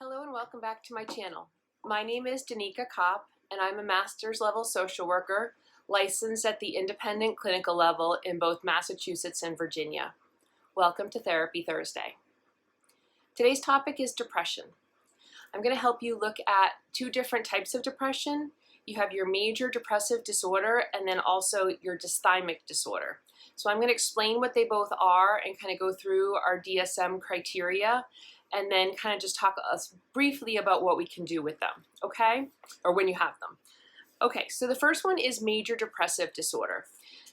Hello and welcome back to my channel. My name is Danica Kopp and I'm a master's level social worker licensed at the independent clinical level in both Massachusetts and Virginia. Welcome to Therapy Thursday. Today's topic is depression. I'm going to help you look at two different types of depression. You have your major depressive disorder and then also your dysthymic disorder. So I'm going to explain what they both are and kind of go through our DSM criteria and then kind of just talk briefly about what we can do with them, okay? Or when you have them. Okay, so the first one is major depressive disorder.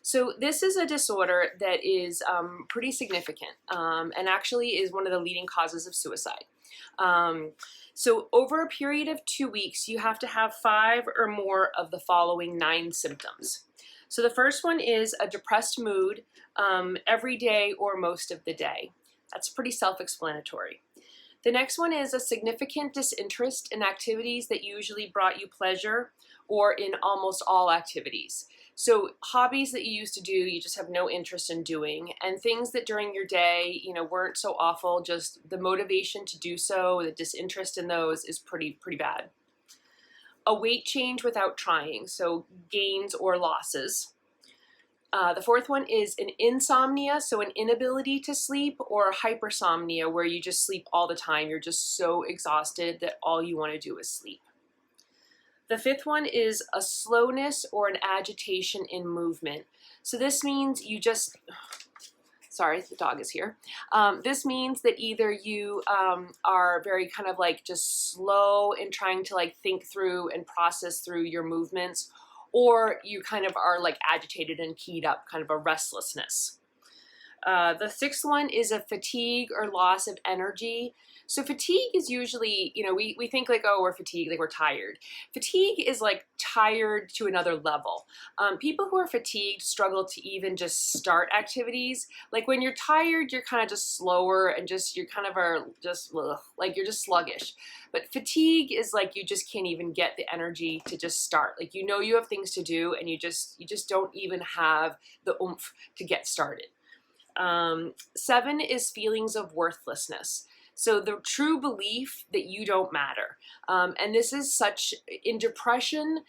So this is a disorder that is pretty significant and actually is one of the leading causes of suicide. So over a period of 2 weeks, you have to have 5 or more of the following 9 symptoms. So the first one is a depressed mood every day or most of the day. That's pretty self-explanatory. The next one is a significant disinterest in activities that usually brought you pleasure or in almost all activities. So hobbies that you used to do, you just have no interest in doing, and things that during your day, weren't so awful, just the motivation to do so, the disinterest in those is pretty bad. A weight change without trying, so gains or losses. The fourth one is an insomnia, so an inability to sleep, or hypersomnia, where you just sleep all the time. You're just so exhausted that all you want to do is sleep. The fifth one is a slowness or an agitation in movement. So this means you just, sorry, the dog is here. This means that either you are very kind of like just slow in trying to like think through and process through your movements, or you kind of are like agitated and keyed up, kind of a restlessness. The sixth one is a fatigue or loss of energy. So fatigue is usually, we think like, oh, we're fatigued, like we're tired. Fatigue is like tired to another level. People who are fatigued struggle to even just start activities. Like when you're tired, you're kind of just slower and you're kind of like you're just sluggish. But fatigue is like you just can't even get the energy to just start. Like you have things to do and you just don't even have the oomph to get started. 7 is feelings of worthlessness. So the true belief that you don't matter. And this is in depression,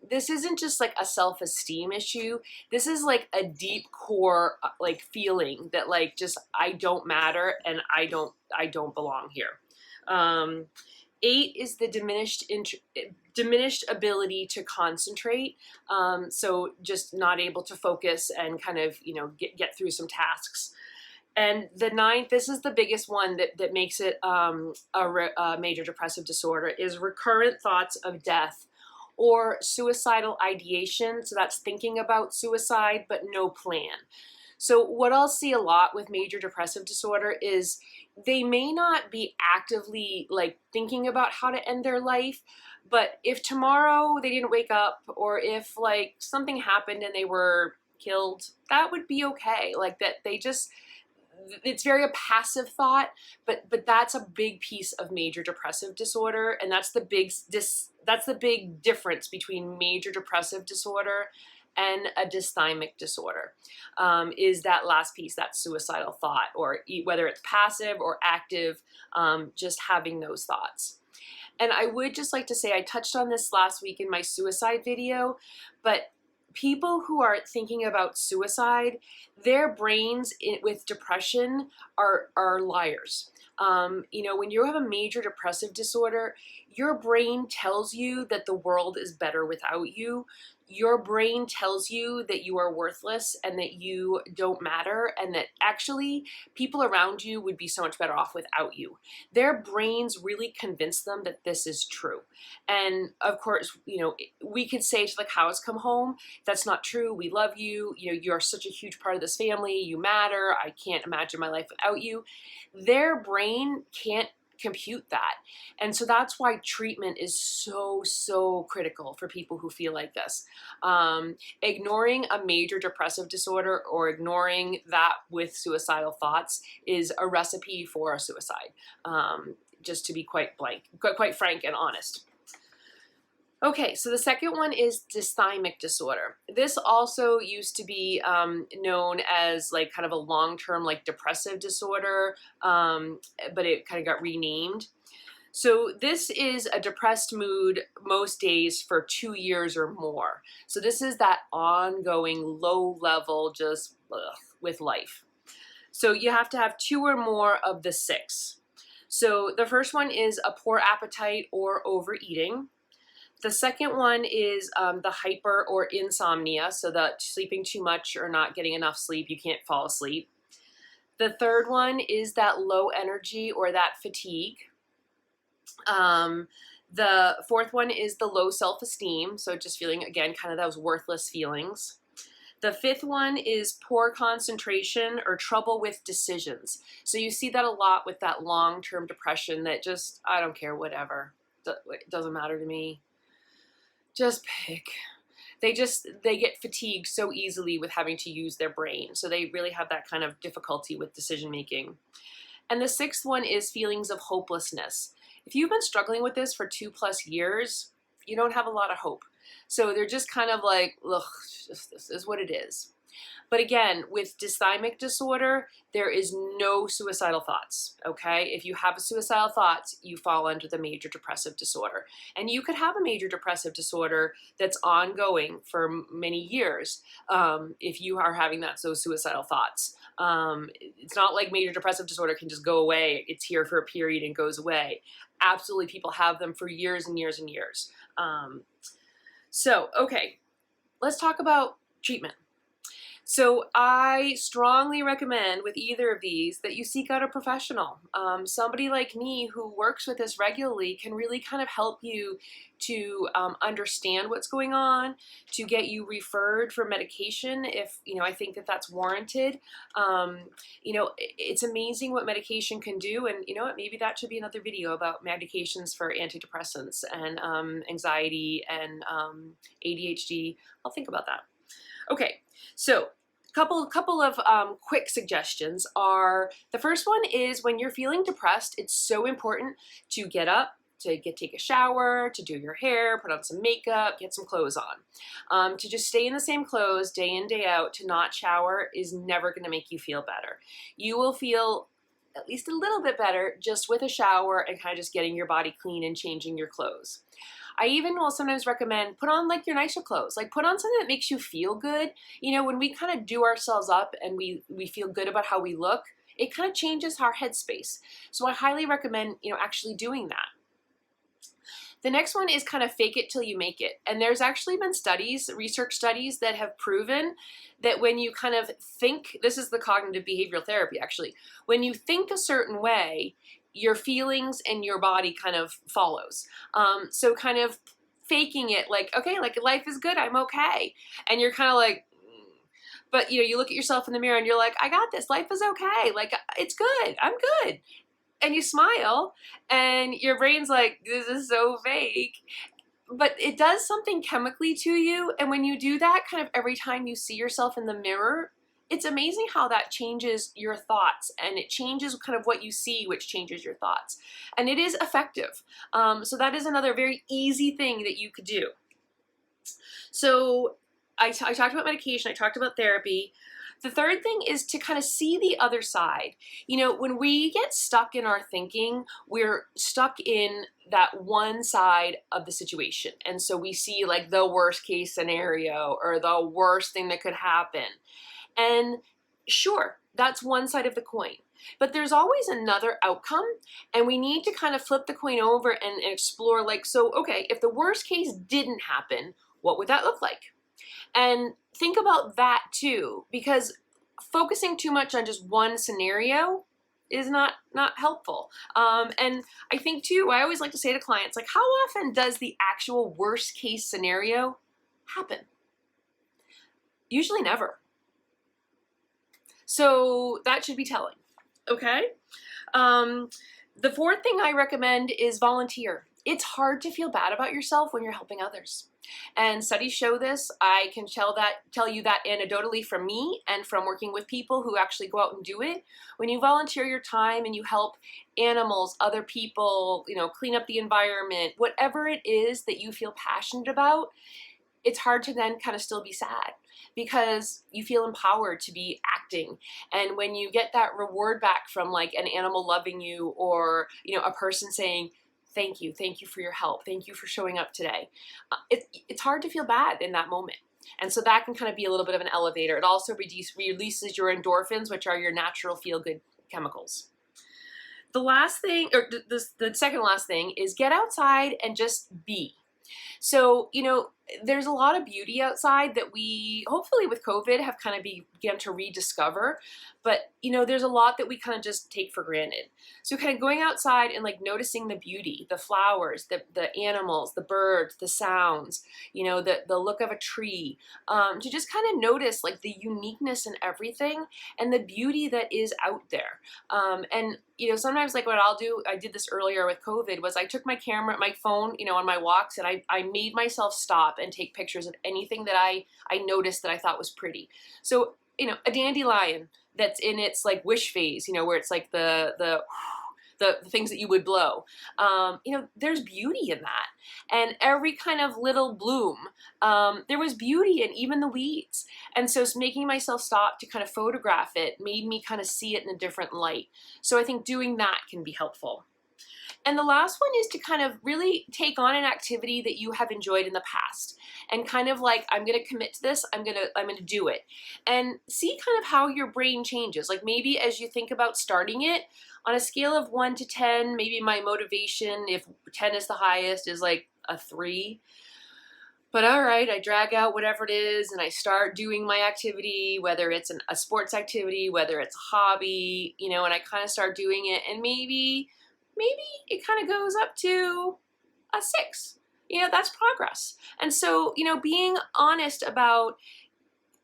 this isn't just like a self-esteem issue. This is like a deep core like feeling that like just I don't matter and I don't belong here. 8 is the diminished ability to concentrate, so just not able to focus and kind of get through some tasks. And the 9th, this is the biggest one that makes it a major depressive disorder, is recurrent thoughts of death or suicidal ideation. So that's thinking about suicide but no plan. So what I'll see a lot with major depressive disorder is they may not be actively like thinking about how to end their life, but if tomorrow they didn't wake up, or if like something happened and they were killed, that would be okay. Like that it's very a passive thought, but that's a big piece of major depressive disorder, and that's the big difference between major depressive disorder and a dysthymic disorder, is that last piece, that suicidal thought, or whether it's passive or active, just having those thoughts. And I would just like to say, I touched on this last week in my suicide video, but people who are thinking about suicide, their brains with depression are liars. When you have a major depressive disorder, your brain tells you that the world is better without you. Your brain tells you that you are worthless and that you don't matter, and that actually people around you would be so much better off without you. Their brains really convince them that this is true. And of course, we could say to the cows come home, that's not true. We love you. You are such a huge part of this family. You matter. I can't imagine my life without you. Their brain can't compute that. And so that's why treatment is so critical for people who feel like this. Ignoring a major depressive disorder or ignoring that with suicidal thoughts is a recipe for a suicide, just to be quite frank and honest. Okay, so the second one is dysthymic disorder. This also used to be known as like kind of a long-term like depressive disorder, but it kind of got renamed. So this is a depressed mood most days for 2 years or more. So this is that ongoing low level just with life. So you have to have 2 or more of the 6. So the first one is a poor appetite or overeating. The second one is the hyper or insomnia, so that sleeping too much or not getting enough sleep, you can't fall asleep. The third one is that low energy or that fatigue. The fourth one is the low self-esteem, so just feeling, again, kind of those worthless feelings. The fifth one is poor concentration or trouble with decisions. So you see that a lot with that long-term depression that just, I don't care, whatever. It doesn't matter to me. Just pick. They get fatigued so easily with having to use their brain. So they really have that kind of difficulty with decision making. And the sixth one is feelings of hopelessness. If you've been struggling with this for 2+ years, you don't have a lot of hope. So they're just kind of like, ugh, this is what it is. But again, with dysthymic disorder, there is no suicidal thoughts, okay? If you have a suicidal thoughts, you fall under the major depressive disorder. And you could have a major depressive disorder that's ongoing for many years if you are having those suicidal thoughts. It's not like major depressive disorder can just go away. It's here for a period and goes away. Absolutely, people have them for years and years and years. Okay, let's talk about treatment. So I strongly recommend with either of these that you seek out a professional. Somebody like me who works with this regularly can really kind of help you to understand what's going on, to get you referred for medication if, I think that that's warranted. It's amazing what medication can do, and maybe that should be another video about medications for antidepressants and anxiety and ADHD. I'll think about that. Okay, so couple of quick suggestions are, the first one is when you're feeling depressed, it's so important to get up, to take a shower, to do your hair, put on some makeup, get some clothes on. To just stay in the same clothes day in, day out, to not shower is never going to make you feel better. You will feel at least a little bit better just with a shower and kind of just getting your body clean and changing your clothes. I even will sometimes recommend put on like your nicer clothes, like put on something that makes you feel good. When we kind of do ourselves up and we feel good about how we look, it kind of changes our headspace. So I highly recommend, actually doing that. The next one is kind of fake it till you make it. And there's actually been research studies that have proven that when you kind of think, this is the cognitive behavioral therapy actually, when you think a certain way, your feelings and your body kind of follows. So kind of faking it like, okay, like life is good, I'm okay. And you're kind of like, but you look at yourself in the mirror and you're like, I got this, life is okay, like it's good, I'm good. And you smile and your brain's like, this is so fake. But it does something chemically to you. And when you do that kind of every time you see yourself in the mirror, it's amazing how that changes your thoughts, and it changes kind of what you see, which changes your thoughts. And it is effective. So that is another very easy thing that you could do. So I talked about medication, I talked about therapy. The third thing is to kind of see the other side. When we get stuck in our thinking, we're stuck in that one side of the situation. And so we see like the worst case scenario or the worst thing that could happen. And sure, that's one side of the coin. But there's always another outcome, and we need to kind of flip the coin over and explore like, so, okay, if the worst case didn't happen, what would that look like? And think about that too, because focusing too much on just one scenario is not helpful. And I think too, I always like to say to clients, like, how often does the actual worst case scenario happen? Usually never. So that should be telling, okay? The fourth thing I recommend is volunteer. It's hard to feel bad about yourself when you're helping others. And studies show this. I can tell you that anecdotally from me and from working with people who actually go out and do it. When you volunteer your time and you help animals, other people, clean up the environment, whatever it is that you feel passionate about, it's hard to then kind of still be sad because you feel empowered to be acting. And when you get that reward back from like an animal loving you or, a person saying, thank you for your help, thank you for showing up today. It's hard to feel bad in that moment. And so that can kind of be a little bit of an elevator. It also releases your endorphins, which are your natural feel-good chemicals. The last thing, or the second last thing, is get outside and just be. So, there's a lot of beauty outside that we, hopefully with COVID, have kind of begun to rediscover. But, there's a lot that we kind of just take for granted. So kind of going outside and like noticing the beauty, the flowers, the animals, the birds, the sounds, the look of a tree, to just kind of notice like the uniqueness in everything and the beauty that is out there. And sometimes like what I'll do, I did this earlier with COVID, was I took my phone, on my walks, and I made myself stop and take pictures of anything that I noticed that I thought was pretty. So, a dandelion that's in its like wish phase, where it's like the things that you would blow. There's beauty in that. And every kind of little bloom, there was beauty in even the weeds. And so making myself stop to kind of photograph it made me kind of see it in a different light. So I think doing that can be helpful. And the last one is to kind of really take on an activity that you have enjoyed in the past and kind of like, I'm going to commit to this, I'm going to do it, and see kind of how your brain changes. Like maybe as you think about starting it, on a scale of 1 to 10, maybe my motivation, if 10 is the highest, is like a 3. But all right, I drag out whatever it is and I start doing my activity, whether it's a sports activity, whether it's a hobby, and I kind of start doing it, and maybe it kind of goes up to a 6. That's progress. And so, being honest about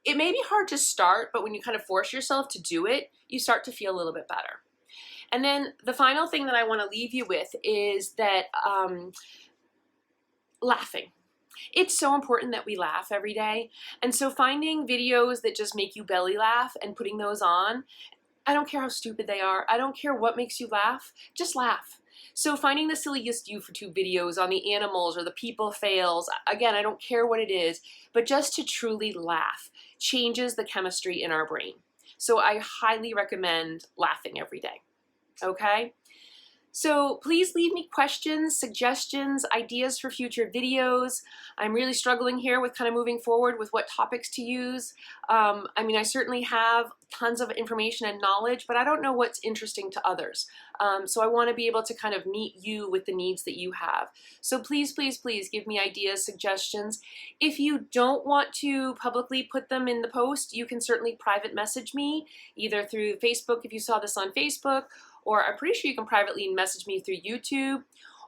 it may be hard to start, but when you kind of force yourself to do it, you start to feel a little bit better. And then the final thing that I want to leave you with is that laughing. It's so important that we laugh every day. And so finding videos that just make you belly laugh and putting those on, I don't care how stupid they are. I don't care what makes you laugh. Just laugh. So finding the silliest YouTube videos on the animals or the people fails, again, I don't care what it is, but just to truly laugh changes the chemistry in our brain. So I highly recommend laughing every day. Okay? So please leave me questions, suggestions, ideas for future videos. I'm really struggling here with kind of moving forward with what topics to use. I certainly have tons of information and knowledge, but I don't know what's interesting to others. So I want to be able to kind of meet you with the needs that you have. So please, please, please give me ideas, suggestions. If you don't want to publicly put them in the post, you can certainly private message me, either through Facebook if you saw this on Facebook, or I'm pretty sure you can privately message me through YouTube,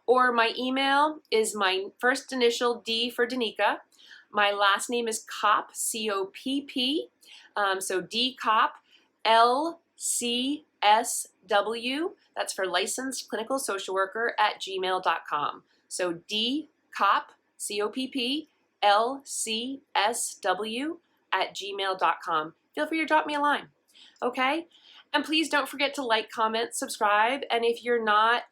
or my email is my first initial D for Danica. My last name is Kopp, C-O-P-P, so D Kopp, LCSW, that's for licensed clinical social worker at gmail.com. So D Kopp, C-O-P-P, LCSW at gmail.com. Feel free to drop me a line, okay? And please don't forget to like, comment, subscribe. And if you're not,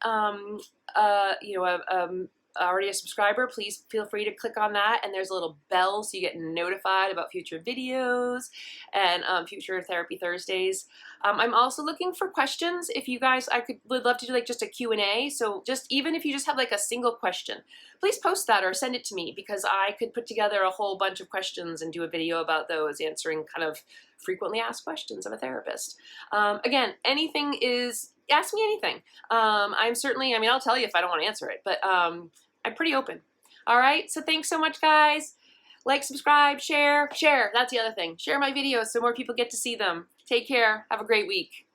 already a subscriber, please feel free to click on that. And there's a little bell so you get notified about future videos and future Therapy Thursdays. I'm also looking for questions. If you guys, would love to do like just a Q&A. So just even if you just have like a single question, please post that or send it to me, because I could put together a whole bunch of questions and do a video about those, answering kind of frequently asked questions of a therapist. Again, ask me anything. I'll tell you if I don't want to answer it, but I'm pretty open. All right, so thanks so much, guys. Like, subscribe, share. That's the other thing. Share my videos so more people get to see them. Take care. Have a great week.